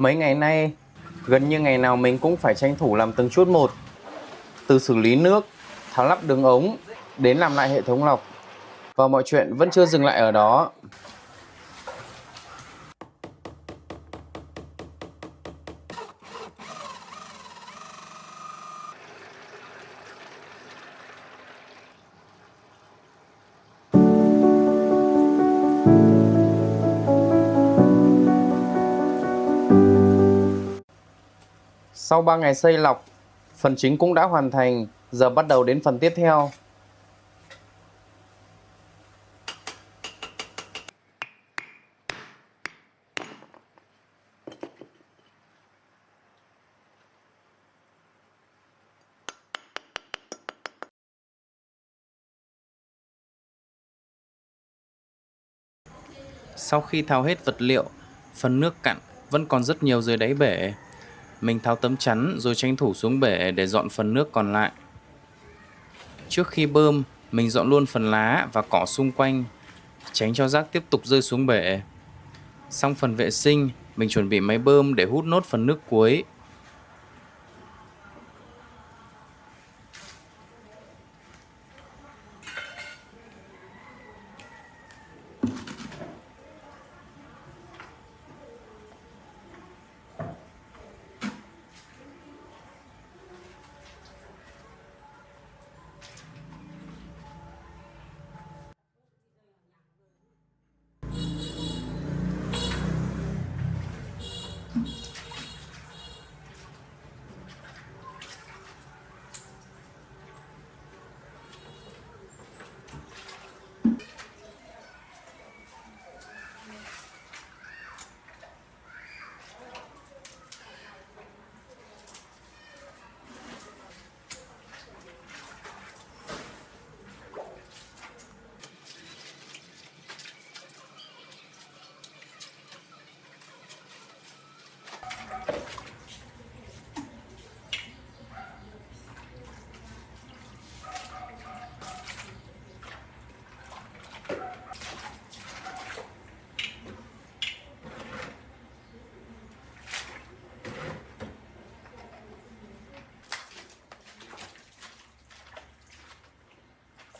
Mấy ngày nay, gần như ngày nào mình cũng phải tranh thủ làm từng chút một. Từ xử lý nước, tháo lắp đường ống, đến làm lại hệ thống lọc. Và mọi chuyện vẫn chưa dừng lại ở đó. Sau 3 ngày xây lọc, phần chính cũng đã hoàn thành. Giờ bắt đầu đến phần tiếp theo. Sau khi tháo hết vật liệu, phần nước cặn vẫn còn rất nhiều dưới đáy bể. Mình tháo tấm chắn rồi tranh thủ xuống bể để dọn phần nước còn lại. Trước khi bơm, mình dọn luôn phần lá và cỏ xung quanh, tránh cho rác tiếp tục rơi xuống bể. Xong phần vệ sinh, mình chuẩn bị máy bơm để hút nốt phần nước cuối.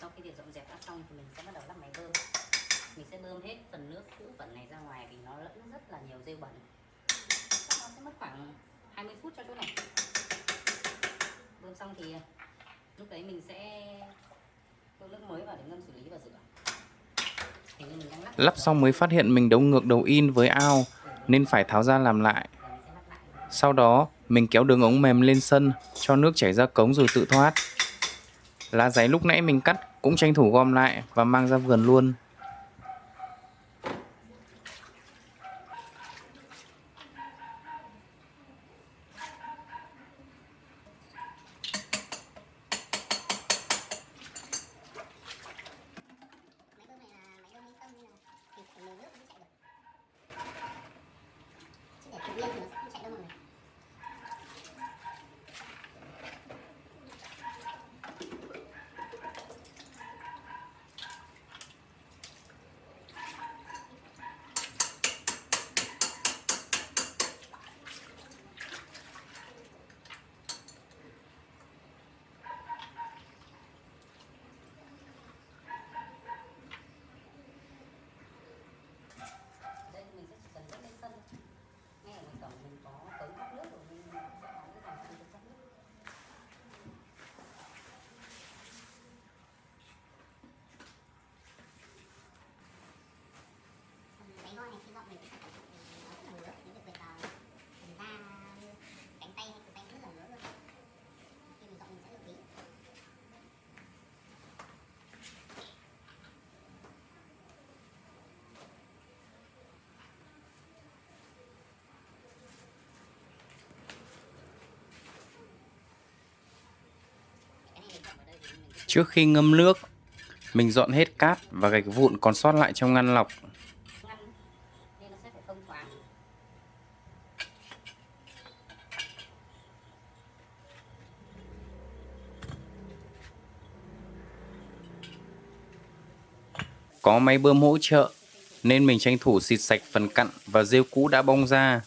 Sau khi dọn dẹp đã xong thì mình sẽ bắt đầu lắp máy bơm. Mình sẽ bơm hết phần nước cũ bẩn này ra ngoài vì nó lẫn rất là nhiều rêu bẩn. Chắc nó sẽ mất khoảng 20 phút cho chỗ này. Bơm xong thì lúc đấy mình sẽ đổ nước mới vào để ngâm xử lý và rửa. Lắp xong mới phát hiện mình đấu ngược đầu in với ao nên phải tháo ra làm lại. Sau đó mình kéo đường ống mềm lên sân cho nước chảy ra cống rồi tự thoát. Lá giấy lúc nãy mình cắt cũng tranh thủ gom lại và mang ra vườn luôn. Trước khi ngâm nước, mình dọn hết cát và gạch vụn còn sót lại trong ngăn lọc. Có máy bơm hỗ trợ nên mình tranh thủ xịt sạch phần cặn và rêu cũ đã bong ra.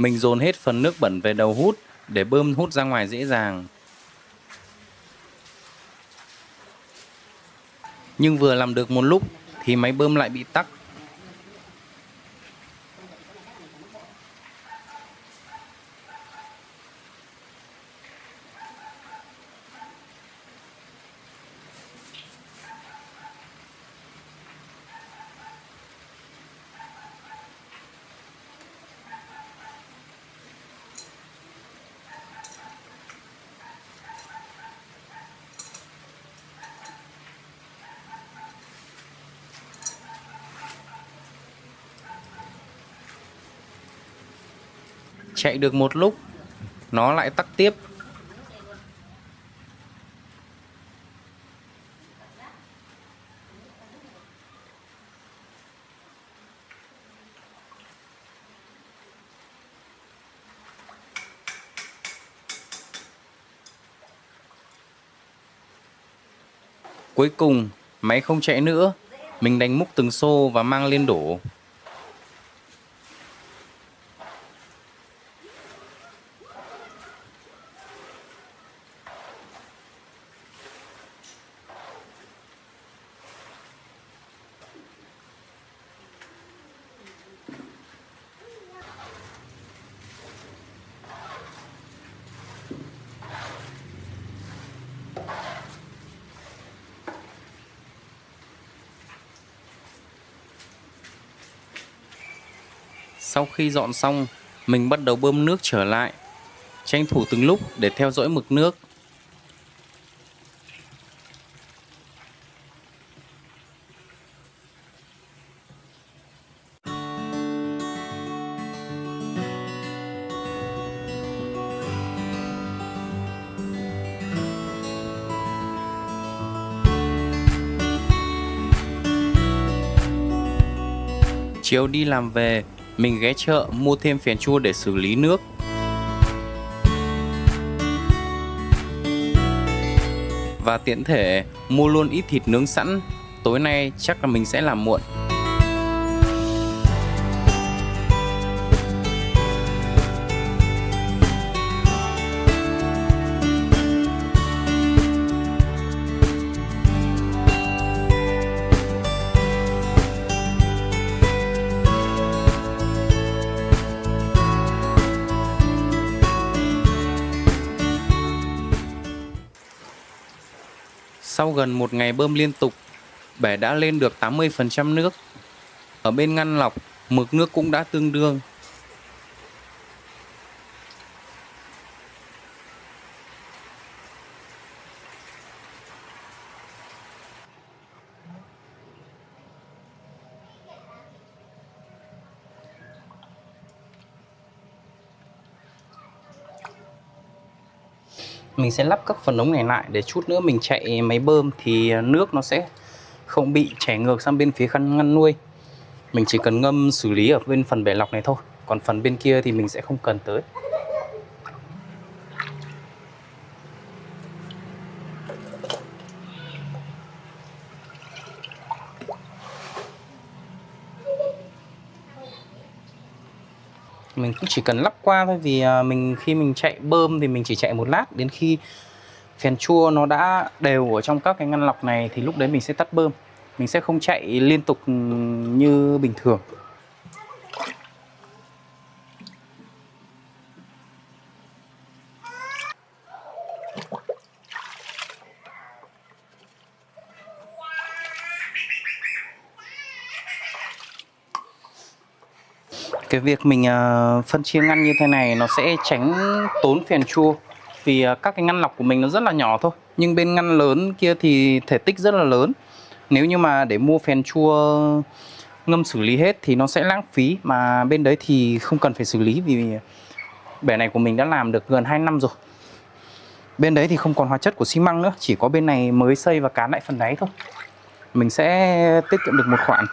Mình dồn hết phần nước bẩn về đầu hút để bơm hút ra ngoài dễ dàng. Nhưng vừa làm được một lúc thì máy bơm lại bị tắc. Chạy được một lúc, nó lại tắc tiếp. Cuối cùng, máy không chạy nữa. Mình đánh múc từng xô và mang lên đổ. Sau khi dọn xong, mình bắt đầu bơm nước trở lại, tranh thủ từng lúc để theo dõi mực nước. Chiều đi làm về, mình ghé chợ mua thêm phèn chua để xử lý nước. Và tiện thể mua luôn ít thịt nướng sẵn, tối nay chắc là mình sẽ làm muộn. Sau gần một ngày bơm liên tục, bể đã lên được 80% nước. Ở bên ngăn lọc, mực nước cũng đã tương đương. Mình sẽ lắp các phần ống này lại để chút nữa mình chạy máy bơm thì nước nó sẽ không bị chảy ngược sang bên phía ngăn nuôi. Mình chỉ cần ngâm xử lý ở bên phần bể lọc này thôi, còn phần bên kia thì mình sẽ không cần tới. Mình cũng chỉ cần lắp qua thôi, vì khi mình chạy bơm thì mình chỉ chạy một lát, đến khi phèn chua nó đã đều ở trong các cái ngăn lọc này thì lúc đấy mình sẽ tắt bơm. Mình sẽ không chạy liên tục như bình thường. Cái việc mình phân chia ngăn như thế này nó sẽ tránh tốn phèn chua, vì các cái ngăn lọc của mình nó rất là nhỏ thôi, nhưng bên ngăn lớn kia thì thể tích rất là lớn. Nếu như mà để mua phèn chua ngâm xử lý hết thì nó sẽ lãng phí, mà bên đấy thì không cần phải xử lý vì bể này của mình đã làm được gần 2 năm rồi. Bên đấy thì không còn hóa chất của xi măng nữa, chỉ có bên này mới xây và cán lại phần đáy thôi. Mình sẽ tiết kiệm được một khoản.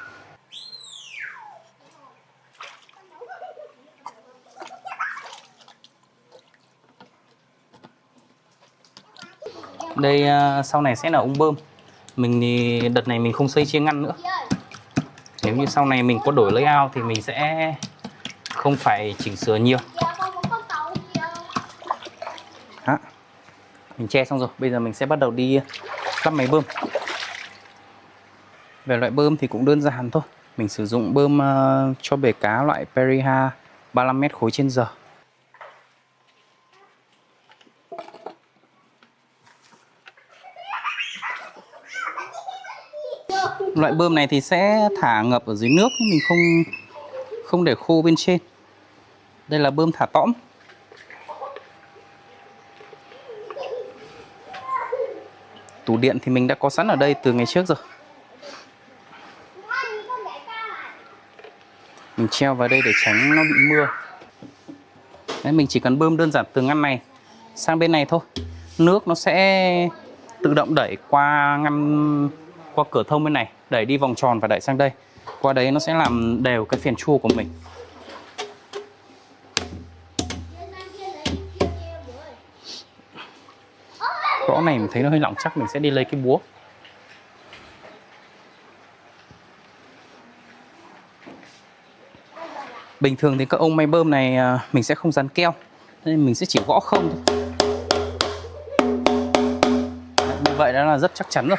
Đây sau này sẽ là ống bơm. Mình thì đợt này mình không xây chia ngăn nữa. Nếu như sau này mình có đổi layout thì mình sẽ không không phải chỉnh sửa nhiều. Đó. Mình che xong rồi, bây giờ mình sẽ bắt đầu đi lắp máy bơm. Về loại bơm thì cũng đơn giản thôi. Mình sử dụng bơm cho bể cá loại Periha 35 mét khối trên giờ. Loại bơm này thì sẽ thả ngập ở dưới nước, nhưng mình không để khô bên trên. Đây là bơm thả tõm. Tủ điện thì mình đã có sẵn ở đây từ ngày trước rồi. Mình treo vào đây để tránh nó bị mưa. Đấy, mình chỉ cần bơm đơn giản từ ngăn này sang bên này thôi. Nước nó sẽ tự động đẩy qua cửa thông bên này, đẩy đi vòng tròn và đẩy sang đây. Qua đấy nó sẽ làm đều cái phèn chua của mình. Gõ này mình thấy nó hơi lỏng, chắc mình sẽ đi lấy cái búa. Bình thường thì các ông máy bơm này mình sẽ không dán keo, nên mình sẽ chỉ gõ không thôi. Đấy, như vậy đã là rất chắc chắn rồi.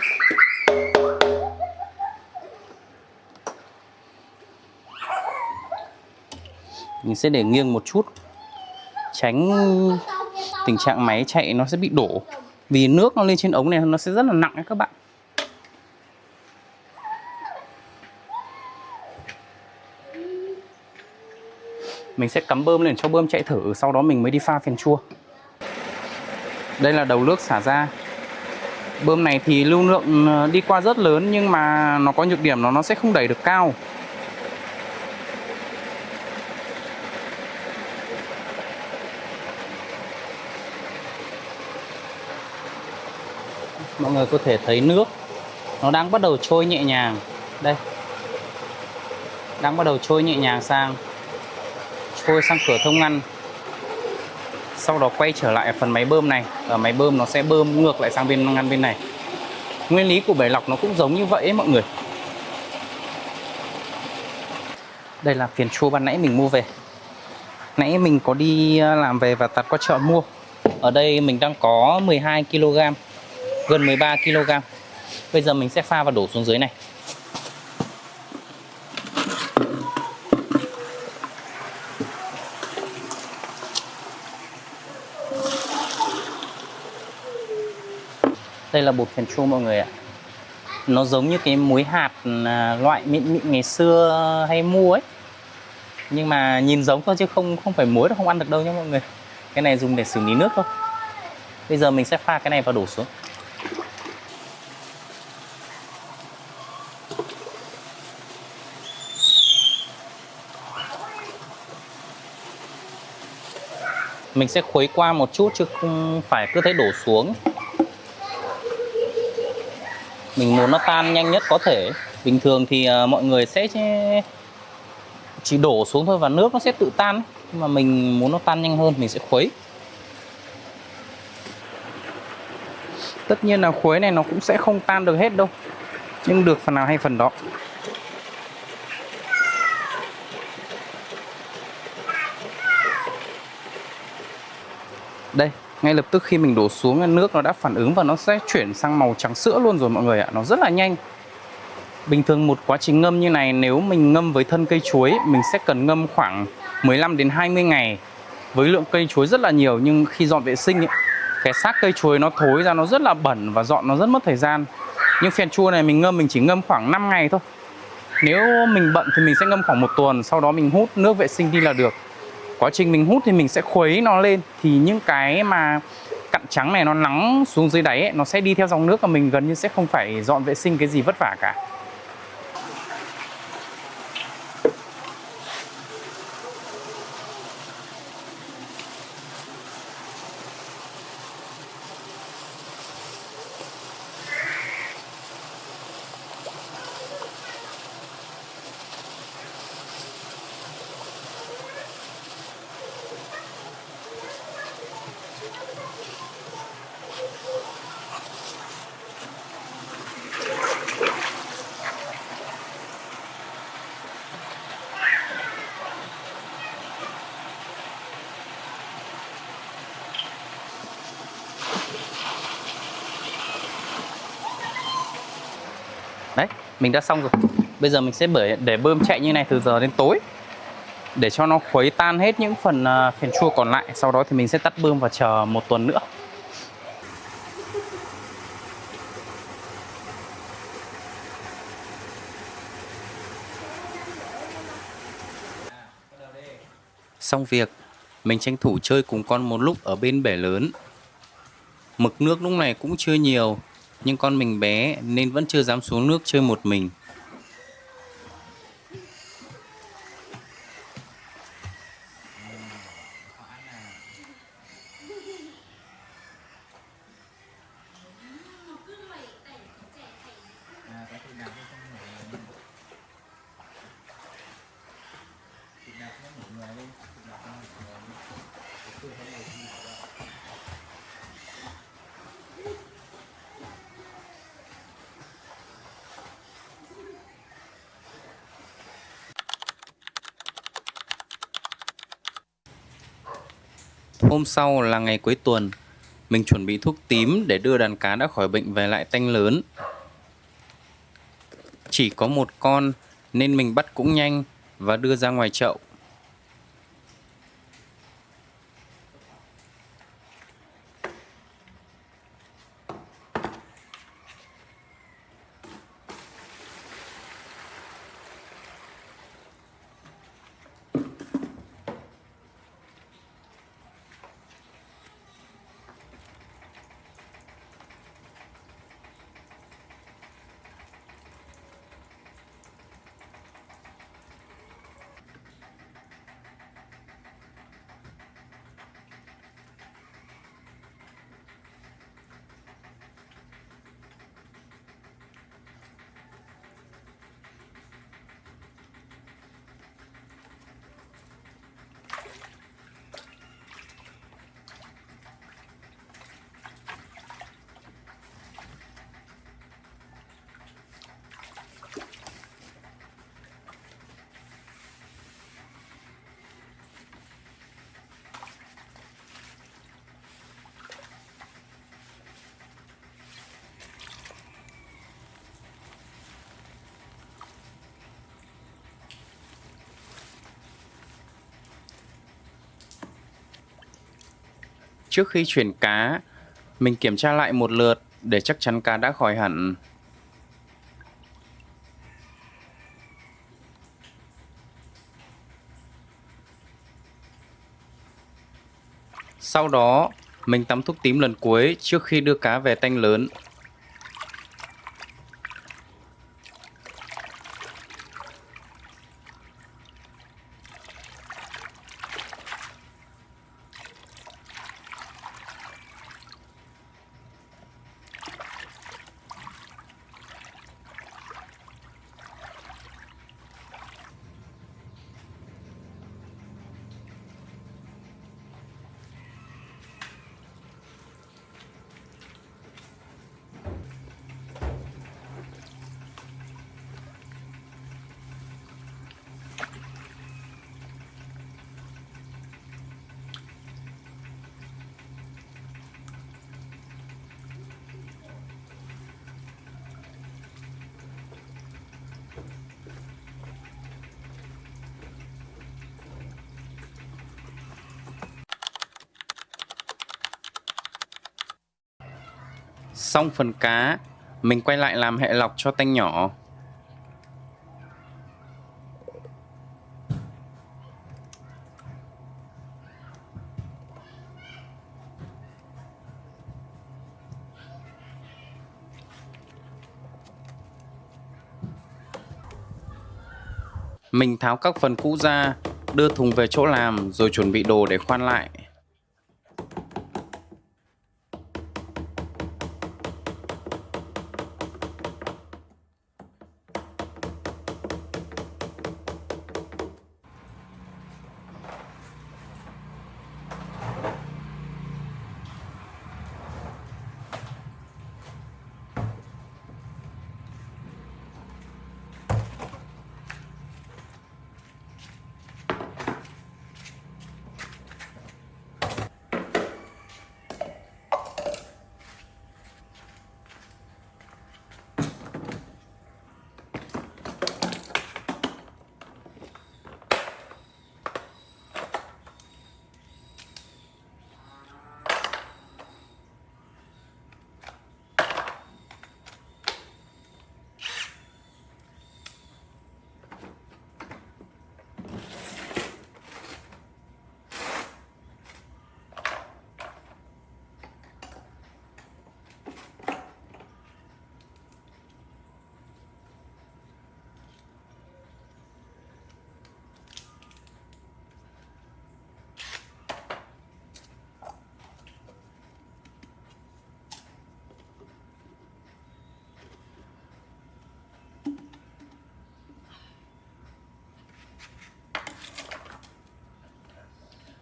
Mình sẽ để nghiêng một chút, tránh tình trạng máy chạy nó sẽ bị đổ. Vì nước nó lên trên ống này nó sẽ rất là nặng đấy các bạn. Mình sẽ cắm bơm lên cho bơm chạy thử, sau đó mình mới đi pha phèn chua. Đây là đầu nước xả ra. Bơm này thì lưu lượng đi qua rất lớn, nhưng mà nó có nhược điểm nó sẽ không đẩy được cao. Mọi người có thể thấy nước nó đang bắt đầu trôi nhẹ nhàng. Đây, đang bắt đầu trôi nhẹ nhàng trôi sang cửa thông ngăn. Sau đó quay trở lại phần máy bơm này. Ở máy bơm nó sẽ bơm ngược lại sang bên ngăn bên này. Nguyên lý của bể lọc nó cũng giống như vậy ấy, mọi người. Đây là phèn chua ban nãy mình mua về. Nãy mình có đi làm về và tạt qua chợ mua. Ở đây mình đang có 12 kg, gần 13 kg. Bây giờ mình sẽ pha và đổ xuống dưới này. Đây là bột phèn chua mọi người ạ. Nó giống như cái muối hạt loại mịn mịn ngày xưa hay mua ấy. Nhưng mà nhìn giống thôi chứ không phải muối, nó không ăn được đâu nha mọi người. Cái này dùng để xử lý nước thôi. Bây giờ mình sẽ pha cái này và đổ xuống. Mình sẽ khuấy qua một chút chứ không phải cứ thế đổ xuống. Mình muốn nó tan nhanh nhất có thể. Bình thường thì mọi người sẽ chỉ đổ xuống thôi và nước nó sẽ tự tan. Nhưng mà mình muốn nó tan nhanh hơn, mình sẽ khuấy. Tất nhiên là khuấy này nó cũng sẽ không tan được hết đâu, nhưng được phần nào hay phần đó. Đây, ngay lập tức khi mình đổ xuống, nước nó đã phản ứng và nó sẽ chuyển sang màu trắng sữa luôn rồi mọi người ạ. Nó rất là nhanh. Bình thường một quá trình ngâm như này, nếu mình ngâm với thân cây chuối, mình sẽ cần ngâm khoảng 15 đến 20 ngày. Với lượng cây chuối rất là nhiều, nhưng khi dọn vệ sinh ấy, cái xác cây chuối nó thối ra, nó rất là bẩn và dọn nó rất mất thời gian. Nhưng phèn chua này mình chỉ ngâm khoảng 5 ngày thôi. Nếu mình bận thì mình sẽ ngâm khoảng 1 tuần, sau đó mình hút nước vệ sinh đi là được. Quá trình mình hút thì mình sẽ khuấy nó lên, thì những cái mà cặn trắng này nó nắng xuống dưới đáy ấy, nó sẽ đi theo dòng nước và mình gần như sẽ không phải dọn vệ sinh cái gì vất vả cả. Mình đã xong rồi. Bây giờ mình sẽ để bơm chạy như này từ giờ đến tối, để cho nó khuấy tan hết những phần phèn chua còn lại. Sau đó thì mình sẽ tắt bơm và chờ 1 tuần nữa. Xong việc, mình tranh thủ chơi cùng con một lúc ở bên bể lớn. Mực nước lúc này cũng chưa nhiều, nhưng con mình bé nên vẫn chưa dám xuống nước chơi một mình. Hôm sau là ngày cuối tuần, mình chuẩn bị thuốc tím để đưa đàn cá đã khỏi bệnh về lại tanh lớn. Chỉ có một con nên mình bắt cũng nhanh và đưa ra ngoài chậu. Trước khi chuyển cá, mình kiểm tra lại một lượt để chắc chắn cá đã khỏi hẳn. Sau đó, mình tắm thuốc tím lần cuối trước khi đưa cá về tanh lớn. Xong phần cá, mình quay lại làm hệ lọc cho tanh nhỏ. Mình tháo các phần cũ ra, đưa thùng về chỗ làm rồi chuẩn bị đồ để khoan lại.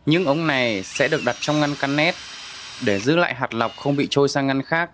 Những ống này sẽ được đặt trong ngăn canet để giữ lại hạt lọc không bị trôi sang ngăn khác.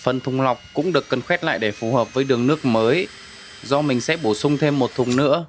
Phần thùng lọc cũng được cần khoét lại để phù hợp với đường nước mới, do mình sẽ bổ sung thêm một thùng nữa.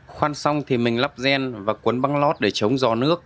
Khoan xong thì mình lắp gen và cuốn băng lót để chống rò nước.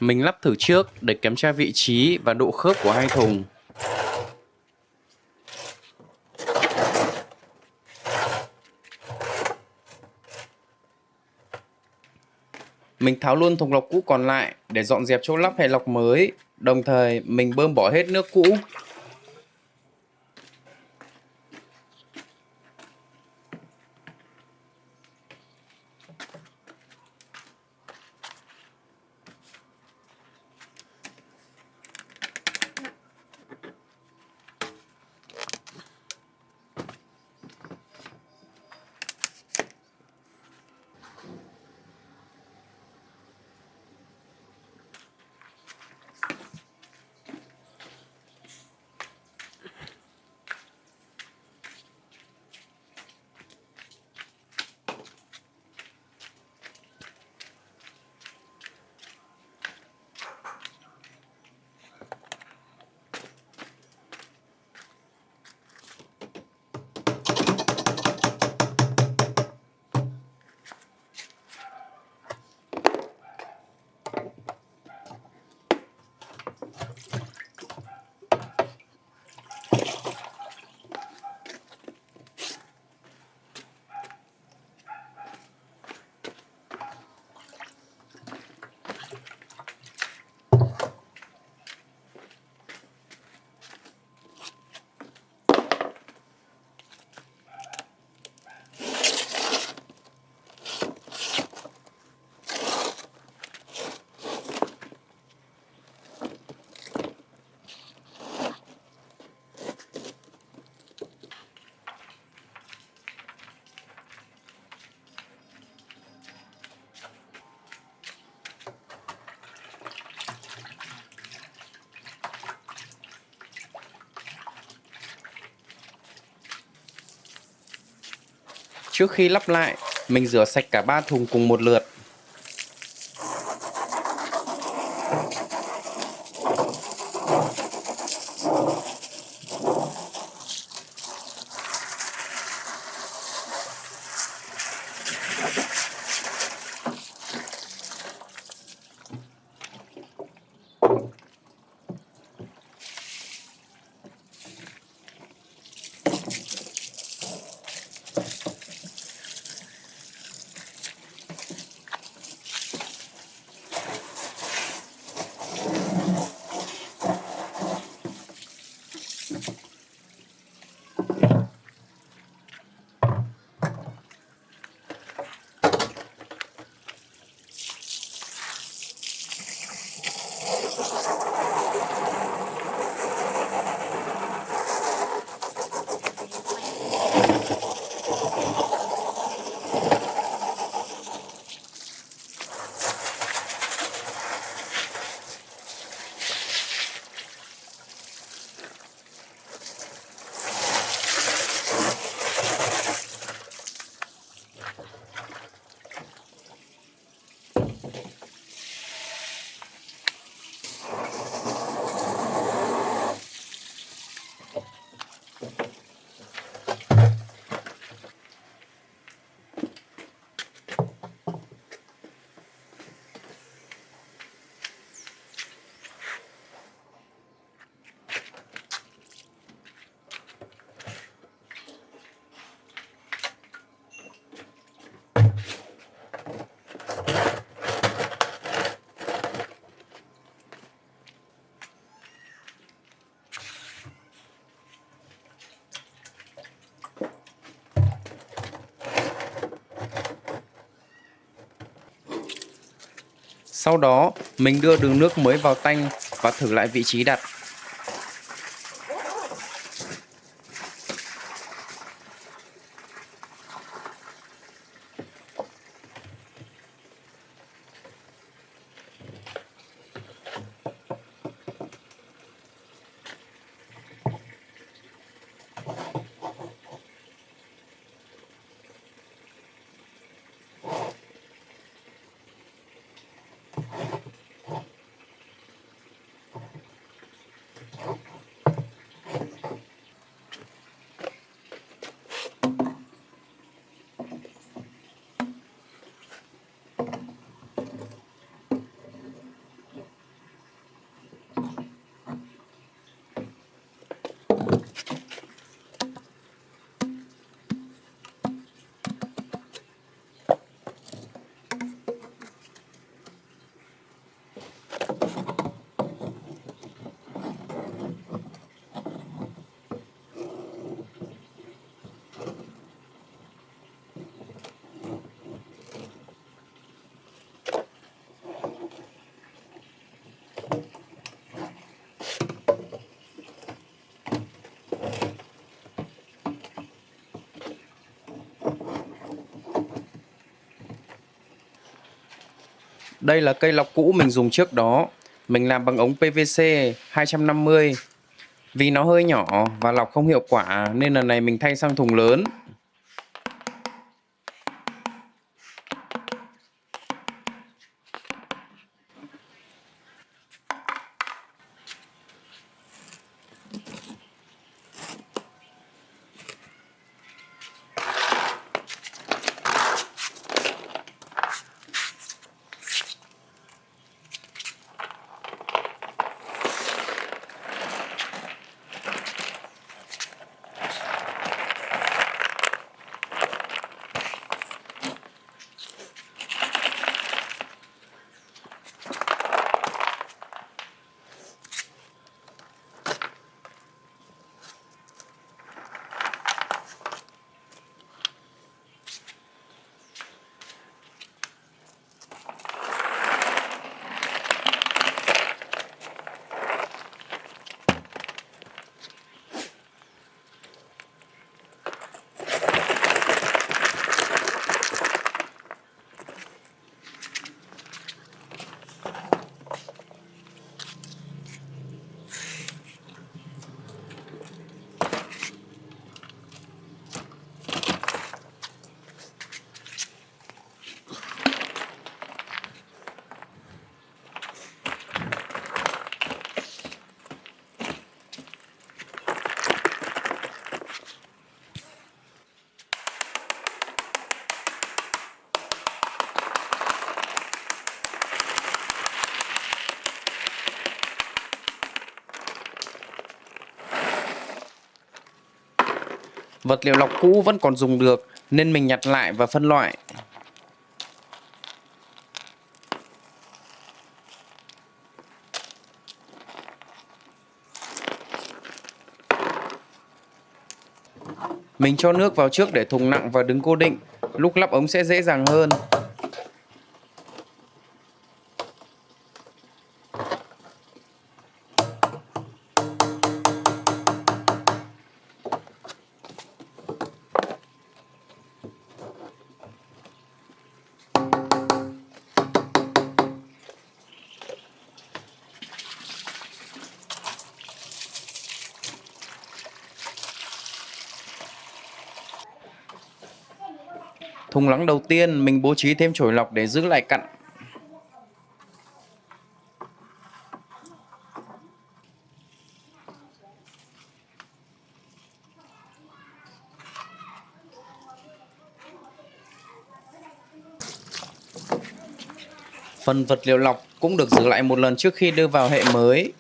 Mình lắp thử trước để kiểm tra vị trí và độ khớp của hai thùng. Mình tháo luôn thùng lọc cũ còn lại để dọn dẹp chỗ lắp hệ lọc mới, đồng thời mình bơm bỏ hết nước cũ. Trước khi lắp lại, mình rửa sạch cả 3 thùng cùng một lượt. Sau đó, mình đưa đường nước mới vào tanh và thử lại vị trí đặt. Đây là cây lọc cũ mình dùng trước đó. Mình làm bằng ống PVC 250. Vì nó hơi nhỏ và lọc không hiệu quả nên lần này mình thay sang thùng lớn. Vật liệu lọc cũ vẫn còn dùng được nên mình nhặt lại và phân loại. Mình cho nước vào trước để thùng nặng và đứng cố định, lúc lắp ống sẽ dễ dàng hơn. Thùng lắng đầu tiên mình bố trí thêm chổi lọc để giữ lại cặn. Phần vật liệu lọc cũng được rửa lại một lần trước khi đưa vào hệ mới.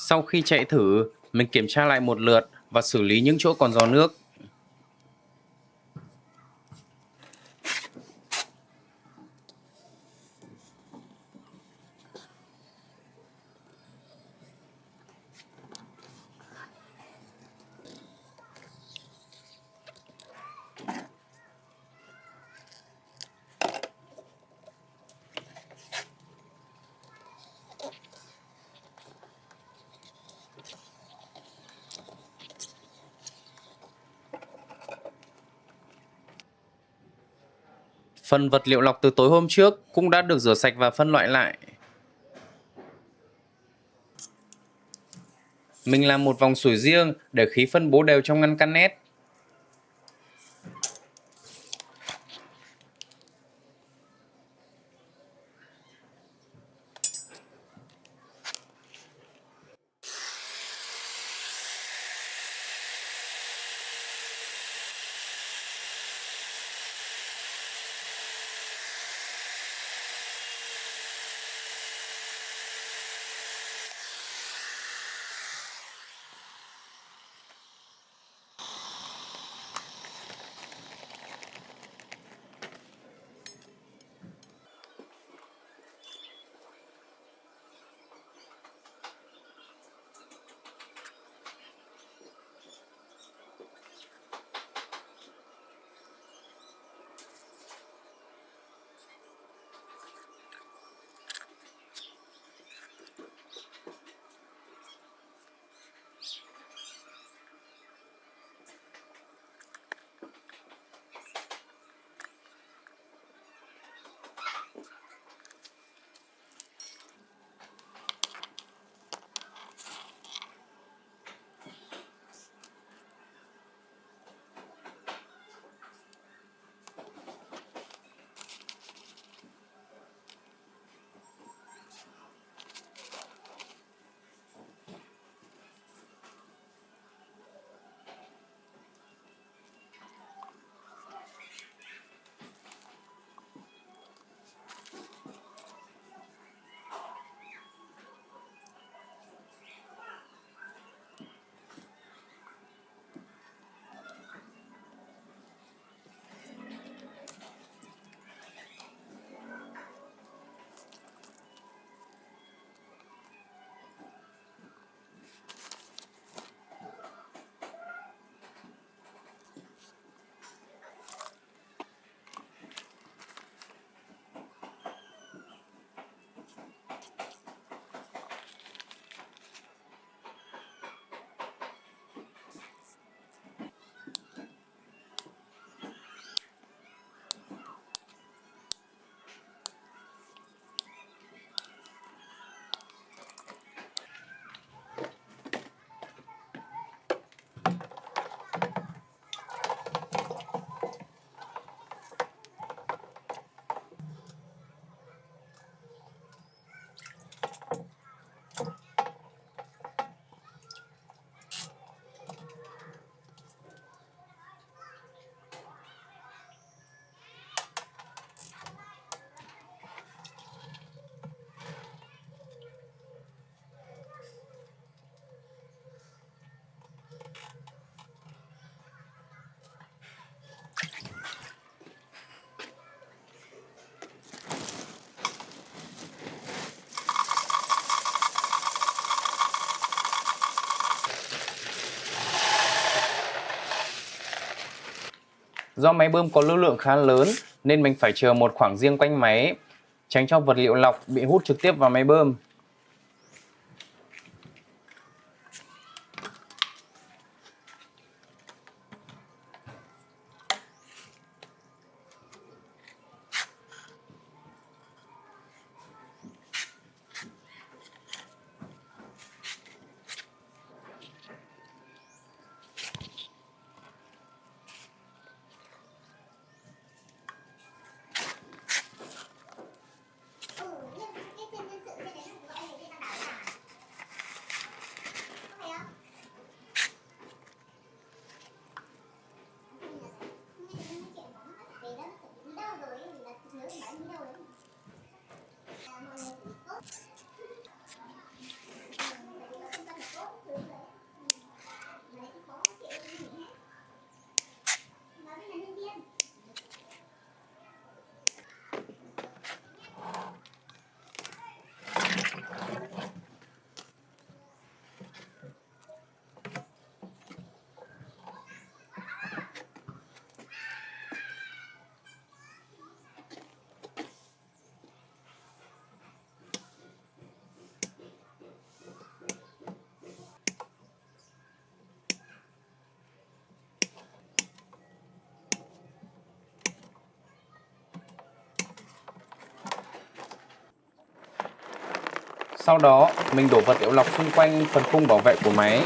Sau khi chạy thử, mình kiểm tra lại một lượt và xử lý những chỗ còn giò nước. Phần vật liệu lọc từ tối hôm trước cũng đã được rửa sạch và phân loại lại. Mình làm một vòng sủi riêng để khí phân bố đều trong ngăn canet. Do máy bơm có lưu lượng khá lớn nên mình phải chờ một khoảng riêng quanh máy, tránh cho vật liệu lọc bị hút trực tiếp vào máy bơm. Sau đó, mình đổ vật liệu lọc xung quanh phần khung bảo vệ của máy.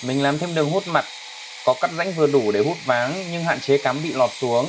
Mình làm thêm đường hút mặt, có cắt rãnh vừa đủ để hút váng nhưng hạn chế cắm bị lọt xuống.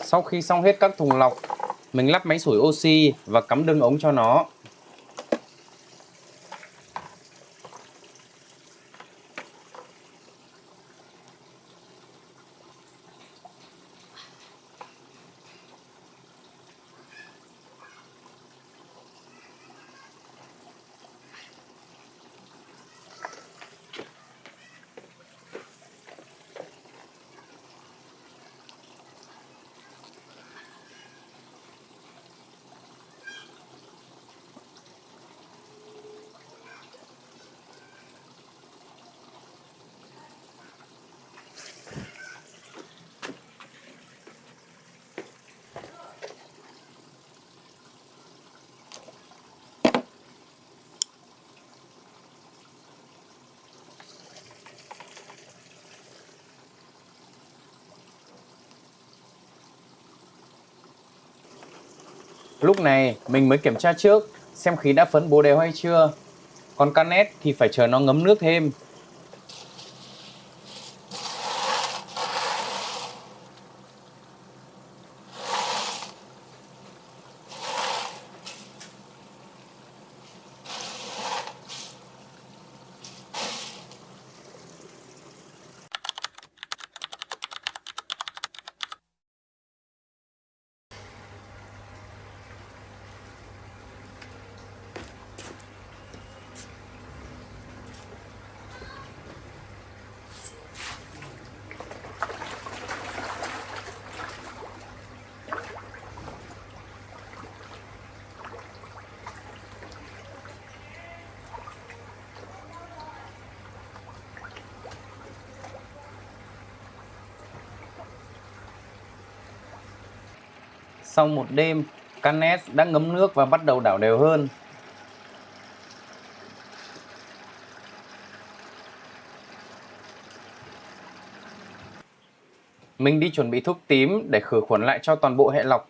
Sau khi xong hết các thùng lọc, mình lắp máy sủi oxy và cắm đường ống cho nó. Lúc này mình mới kiểm tra trước xem khí đã phấn bố đều hay chưa. Còn canet thì phải chờ nó ngấm nước thêm. Sau một đêm, canet đã ngấm nước và bắt đầu đảo đều hơn. Mình đi chuẩn bị thuốc tím để khử khuẩn lại cho toàn bộ hệ lọc.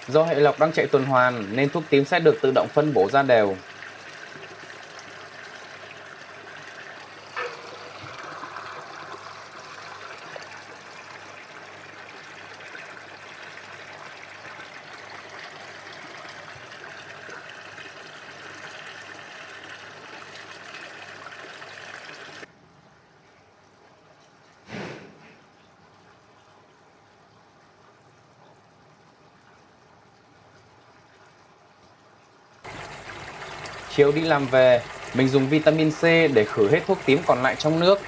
Do hệ lọc đang chạy tuần hoàn nên thuốc tím sẽ được tự động phân bổ ra đều. Chiều đi làm về, mình dùng vitamin C để khử hết thuốc tím còn lại trong nước.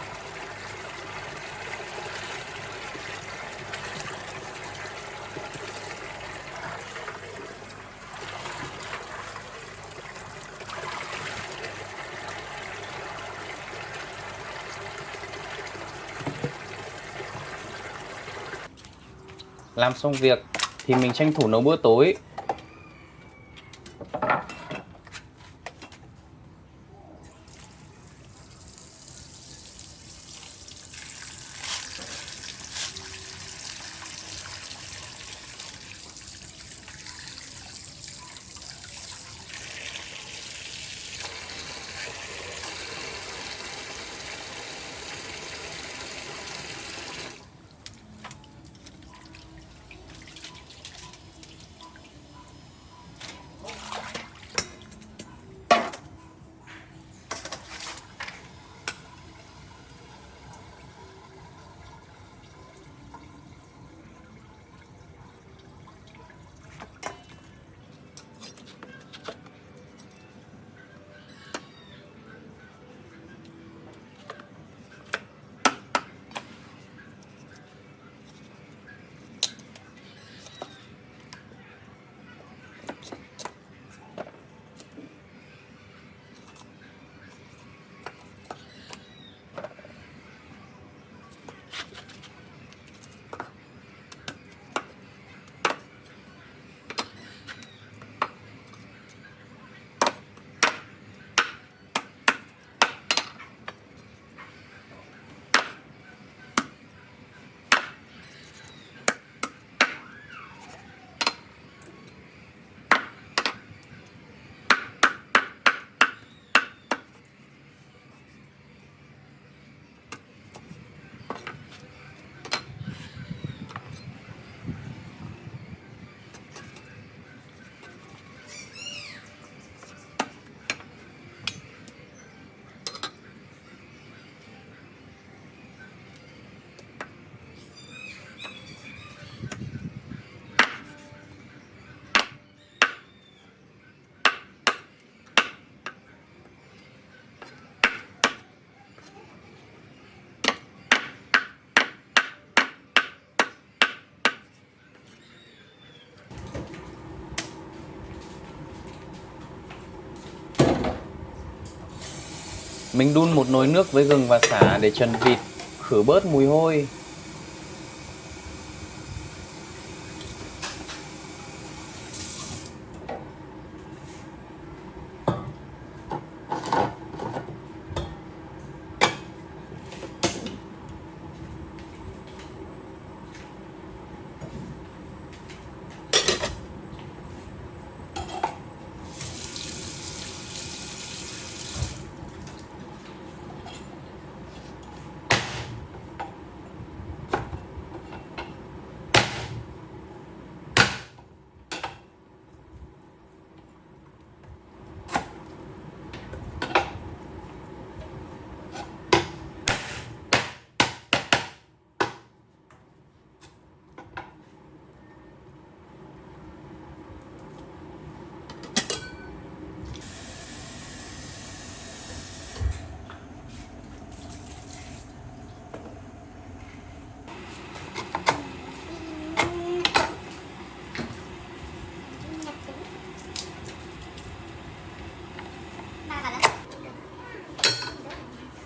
Làm xong việc thì mình tranh thủ nấu bữa tối. Mình đun một nồi nước với gừng và sả để trần vịt, khử bớt mùi hôi.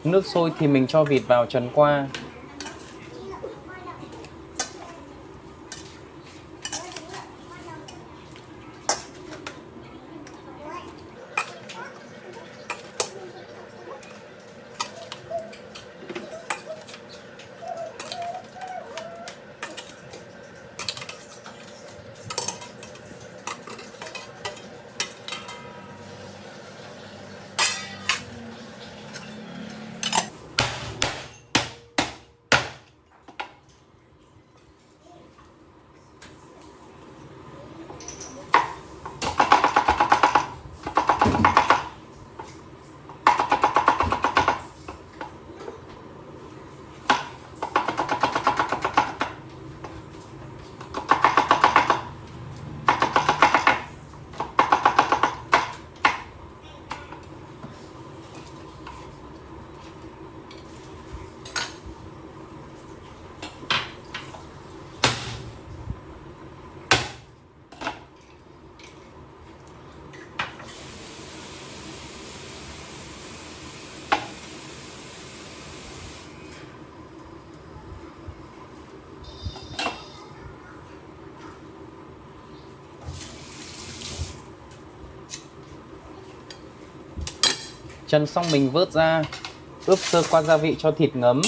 Nước sôi thì mình cho vịt vào trần qua. Trần xong mình vớt ra, ướp sơ qua gia vị cho thịt ngấm.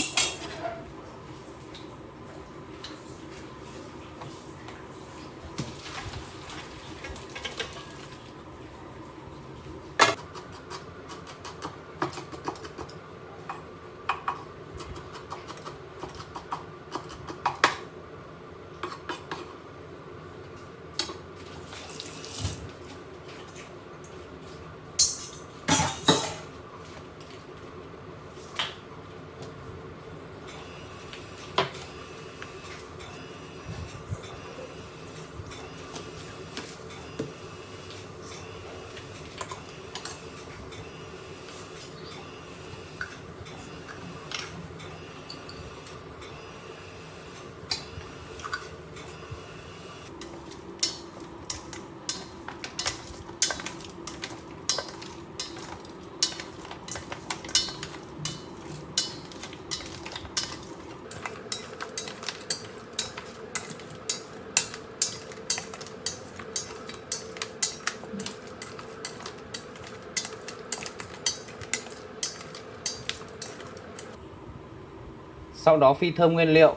Sau đó phi thơm nguyên liệu,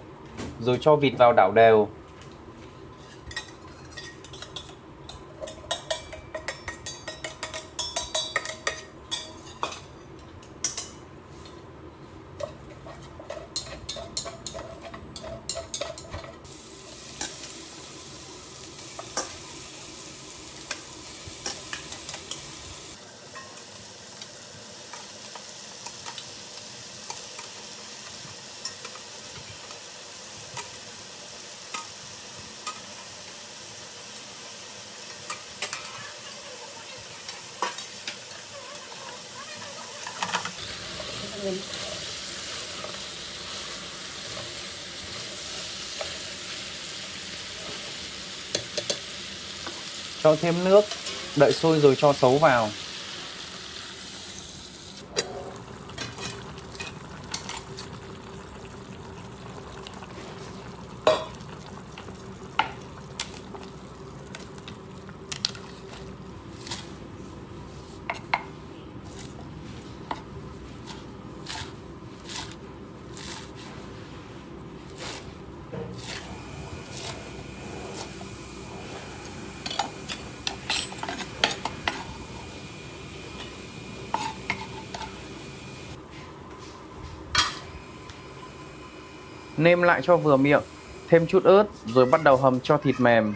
rồi cho vịt vào đảo đều. Cho thêm nước, đợi sôi rồi cho sấu vào. Nêm lại cho vừa miệng, thêm chút ớt rồi bắt đầu hầm cho thịt mềm.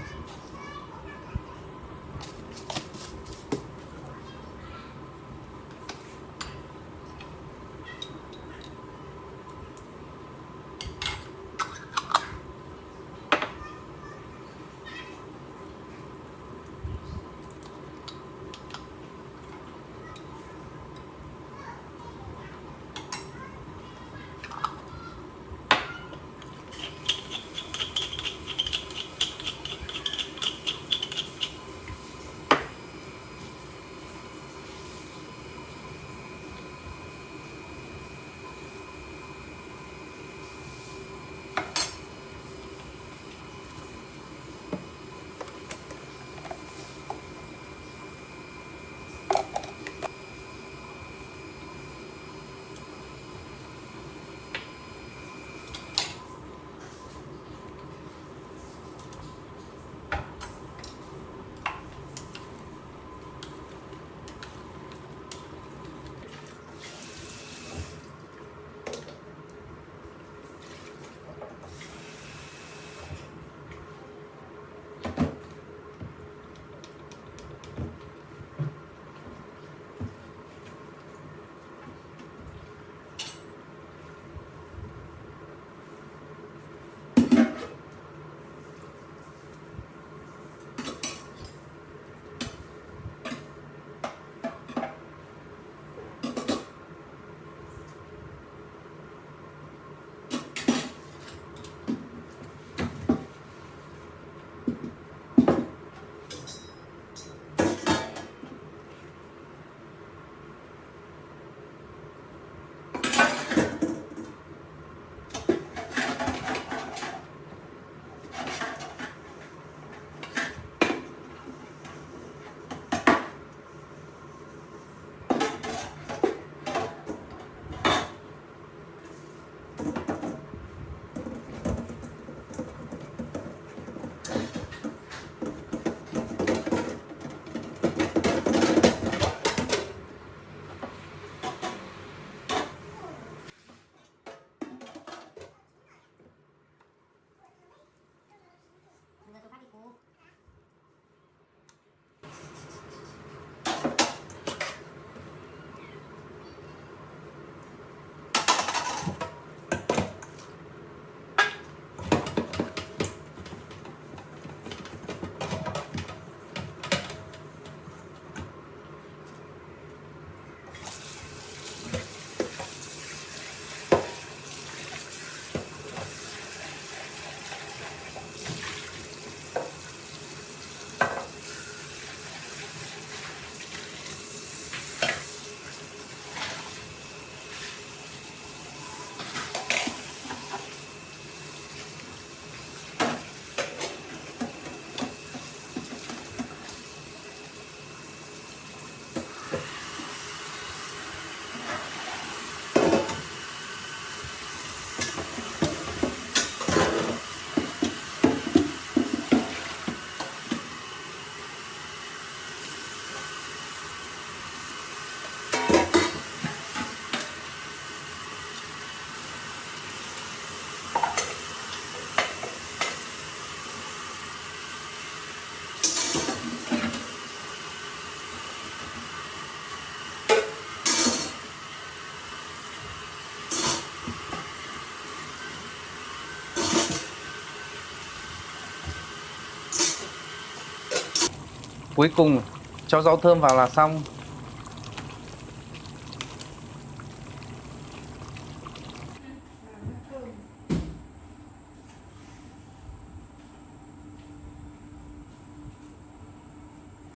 Cuối cùng cho rau thơm vào là xong.